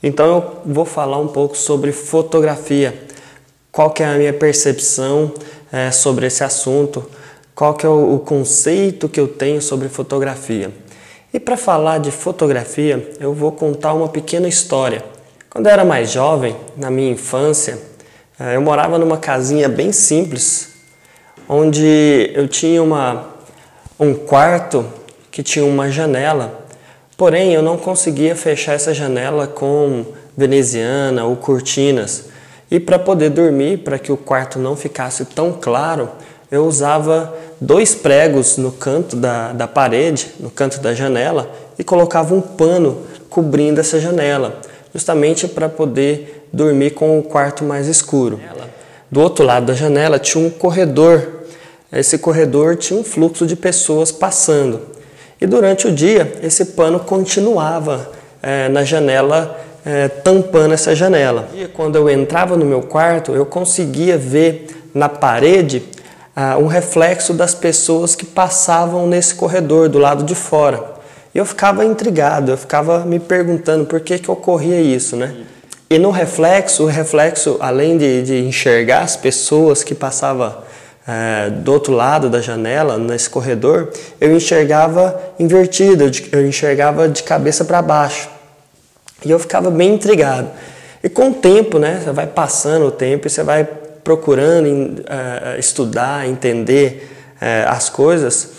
Então eu vou falar um pouco sobre fotografia, qual que é a minha percepção sobre esse assunto, qual que é o conceito que eu tenho sobre fotografia. E para falar de fotografia, eu vou contar uma pequena história. Quando eu era mais jovem, na minha infância, eu morava numa casinha bem simples, onde eu tinha um quarto que tinha uma janela, porém eu não conseguia fechar essa janela com veneziana ou cortinas. E para poder dormir, para que o quarto não ficasse tão claro, eu usava 2 pregos no canto da parede, no canto da janela, e colocava um pano cobrindo essa janela, justamente para poder dormir com o quarto mais escuro. Do outro lado da janela tinha um corredor. Esse corredor tinha um fluxo de pessoas passando. E durante o dia, esse pano continuava na janela, tampando essa janela. E quando eu entrava no meu quarto, eu conseguia ver na parede um reflexo das pessoas que passavam nesse corredor do lado de fora. E eu ficava intrigado, eu ficava me perguntando por que ocorria isso, né? E no reflexo, além de enxergar as pessoas que passavam do outro lado da janela, nesse corredor, eu enxergava invertido, eu enxergava de cabeça para baixo. E eu ficava bem intrigado. E com o tempo, né, você vai passando o tempo e você vai procurando estudar, entender as coisas.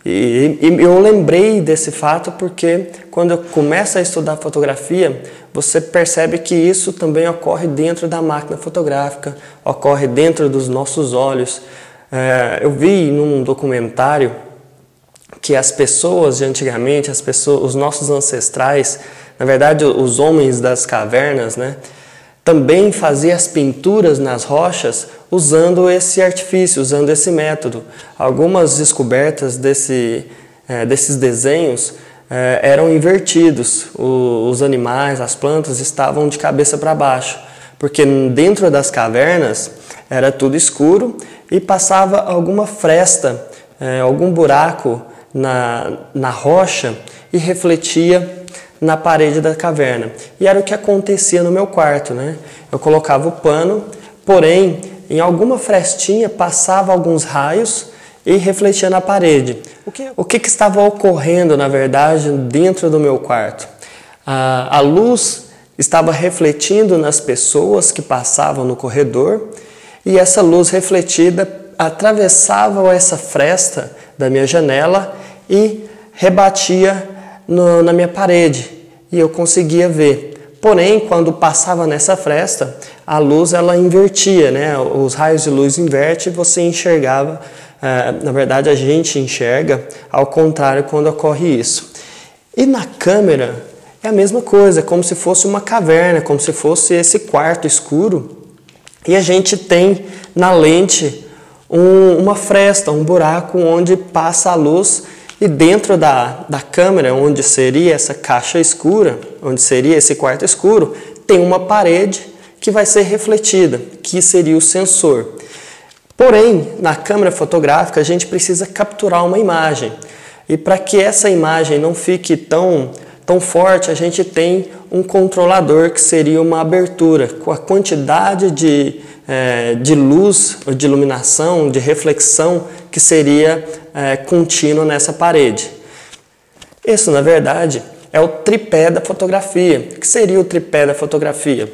E eu lembrei desse fato porque quando eu começo a estudar fotografia, você percebe que isso também ocorre dentro da máquina fotográfica, ocorre dentro dos nossos olhos. Eu vi num documentário que as pessoas de antigamente, os nossos ancestrais, na verdade os homens das cavernas, né, também faziam as pinturas nas rochas usando esse artifício, usando esse método. Algumas descobertas desses desenhos eram invertidos. Os animais, as plantas estavam de cabeça para baixo, porque dentro das cavernas era tudo escuro e passava alguma fresta, algum buraco na rocha e refletia na parede da caverna. E era o que acontecia no meu quarto, né? Eu colocava o pano, porém, em alguma frestinha passava alguns raios e refletia na parede. O que estava ocorrendo, na verdade, dentro do meu quarto? A luz estava refletindo nas pessoas que passavam no corredor e essa luz refletida atravessava essa fresta da minha janela e rebatia na minha parede e eu conseguia ver. Porém, quando passava nessa fresta, a luz ela invertia, né? Os raios de luz invertem e você enxergava. Na verdade, a gente enxerga ao contrário quando ocorre isso. E na câmera é a mesma coisa, como se fosse uma caverna, como se fosse esse quarto escuro. E a gente tem na lente uma fresta, um buraco onde passa a luz. E dentro da câmera, onde seria essa caixa escura, onde seria esse quarto escuro, tem uma parede que vai ser refletida, que seria o sensor. Porém, na câmera fotográfica, a gente precisa capturar uma imagem. E para que essa imagem não fique tão forte, a gente tem um controlador, que seria uma abertura, com a quantidade de luz, de iluminação, de reflexão, que seria contínua nessa parede. Isso, na verdade, é o tripé da fotografia. O que seria o tripé da fotografia?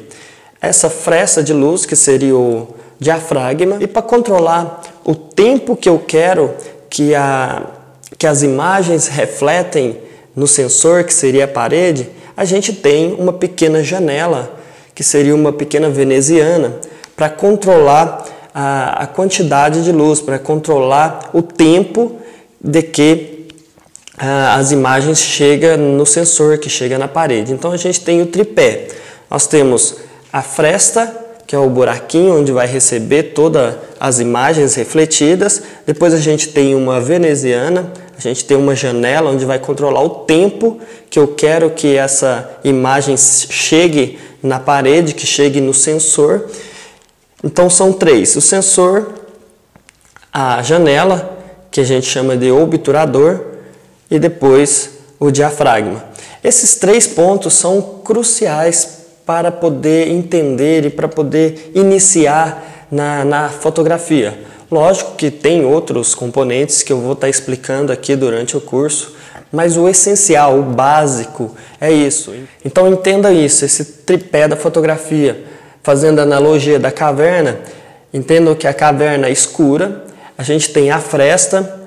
Essa fresta de luz, que seria o diafragma, e para controlar o tempo que eu quero que as imagens refletem no sensor, que seria a parede, a gente tem uma pequena janela, que seria uma pequena veneziana, para controlar a quantidade de luz, para controlar o tempo de que as imagens chegam no sensor, que chega na parede. Então a gente tem o tripé. Nós temos a fresta, que é o buraquinho onde vai receber todas as imagens refletidas. Depois a gente tem uma veneziana, a gente tem uma janela onde vai controlar o tempo que eu quero que essa imagem chegue na parede, que chegue no sensor. Então são 3, o sensor, a janela, que a gente chama de obturador, e depois o diafragma. Esses 3 pontos são cruciais para poder entender e para poder iniciar na fotografia. Lógico que tem outros componentes que eu vou estar explicando aqui durante o curso, mas o essencial, o básico é isso. Então entenda isso, esse tripé da fotografia. Fazendo a analogia da caverna, entendam que a caverna é escura, a gente tem a fresta,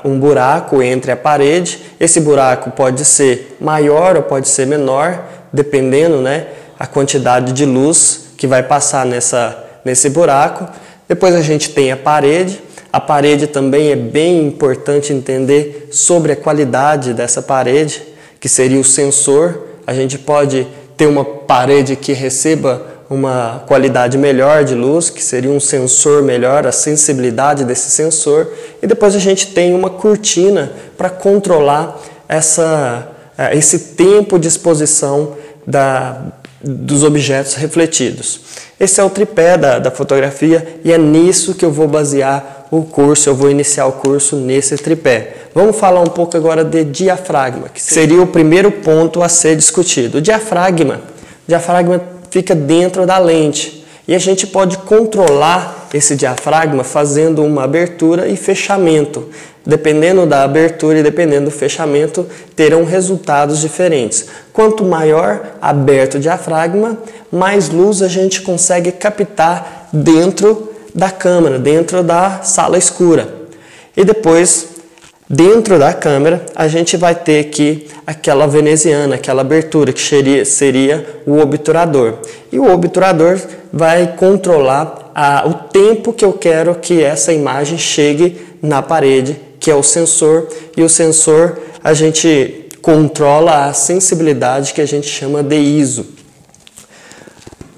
um buraco entre a parede. Esse buraco pode ser maior ou pode ser menor, dependendo, né, a quantidade de luz que vai passar nesse buraco. Depois a gente tem a parede. A parede também é bem importante entender sobre a qualidade dessa parede, que seria o sensor. A gente pode ter uma parede que receba uma qualidade melhor de luz, que seria um sensor melhor, a sensibilidade desse sensor. E depois a gente tem uma cortina para controlar esse tempo de exposição dos objetos refletidos. Esse é o tripé da fotografia e é nisso que eu vou basear o curso, eu vou iniciar o curso nesse tripé. Vamos falar um pouco agora de diafragma, que seria o primeiro ponto a ser discutido. O diafragma fica dentro da lente e a gente pode controlar esse diafragma fazendo uma abertura e fechamento. Dependendo da abertura e dependendo do fechamento, terão resultados diferentes. Quanto maior aberto o diafragma, mais luz a gente consegue captar dentro da câmera, dentro da sala escura. E depois, dentro da câmera, a gente vai ter aqui aquela veneziana, aquela abertura, que seria o obturador. E o obturador vai controlar o tempo que eu quero que essa imagem chegue na parede, que é o sensor. E o sensor, a gente controla a sensibilidade, que a gente chama de ISO.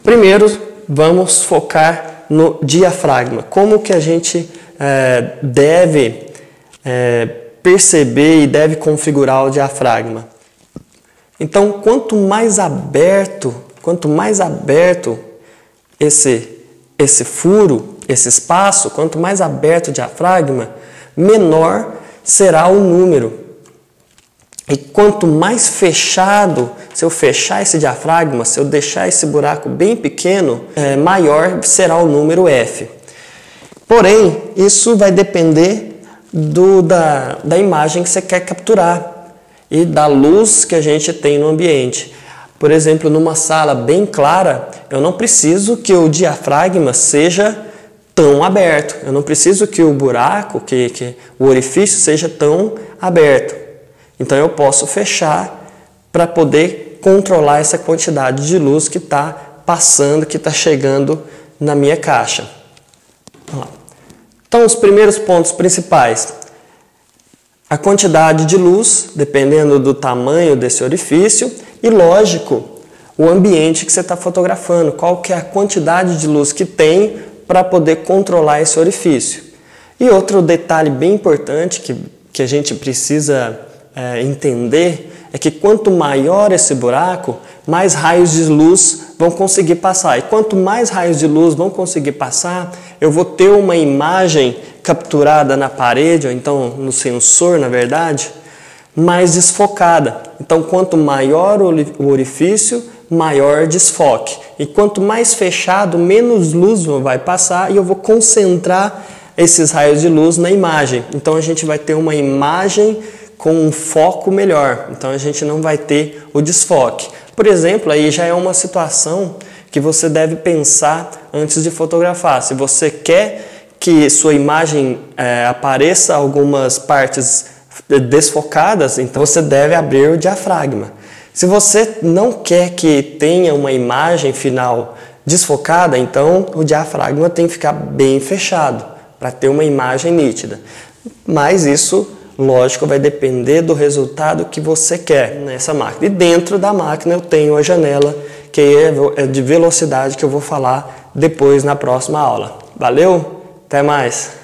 Primeiro, vamos focar no diafragma. Como que a gente deve perceber e deve configurar o diafragma? Então, quanto mais aberto esse furo, esse espaço, quanto mais aberto o diafragma, menor será o número. E quanto mais fechado, se eu fechar esse diafragma, se eu deixar esse buraco bem pequeno, maior será o número F. Porém, isso vai depender da imagem que você quer capturar e da luz que a gente tem no ambiente. Por exemplo, numa sala bem clara, eu não preciso que o diafragma seja tão aberto. Eu não preciso que o buraco, que o orifício seja tão aberto. Então eu posso fechar para poder controlar essa quantidade de luz que está passando, que está chegando na minha caixa. Então os primeiros pontos principais. A quantidade de luz, dependendo do tamanho desse orifício, e lógico, o ambiente que você está fotografando, qual que é a quantidade de luz que tem para poder controlar esse orifício. E outro detalhe bem importante que a gente precisa entender é que quanto maior esse buraco, mais raios de luz vão conseguir passar. E quanto mais raios de luz vão conseguir passar, eu vou ter uma imagem capturada na parede, ou então no sensor, na verdade, mais desfocada. Então, quanto maior o orifício, maior desfoque. E quanto mais fechado, menos luz vai passar e eu vou concentrar esses raios de luz na imagem. Então, a gente vai ter uma imagem com um foco melhor, então a gente não vai ter o desfoque. Por exemplo, aí já é uma situação que você deve pensar antes de fotografar. Se você quer que sua imagem apareça algumas partes desfocadas, então você deve abrir o diafragma. Se você não quer que tenha uma imagem final desfocada, então o diafragma tem que ficar bem fechado para ter uma imagem nítida. Mas isso, lógico, vai depender do resultado que você quer nessa máquina. E dentro da máquina eu tenho a janela, que é de velocidade, que eu vou falar depois na próxima aula. Valeu? Até mais!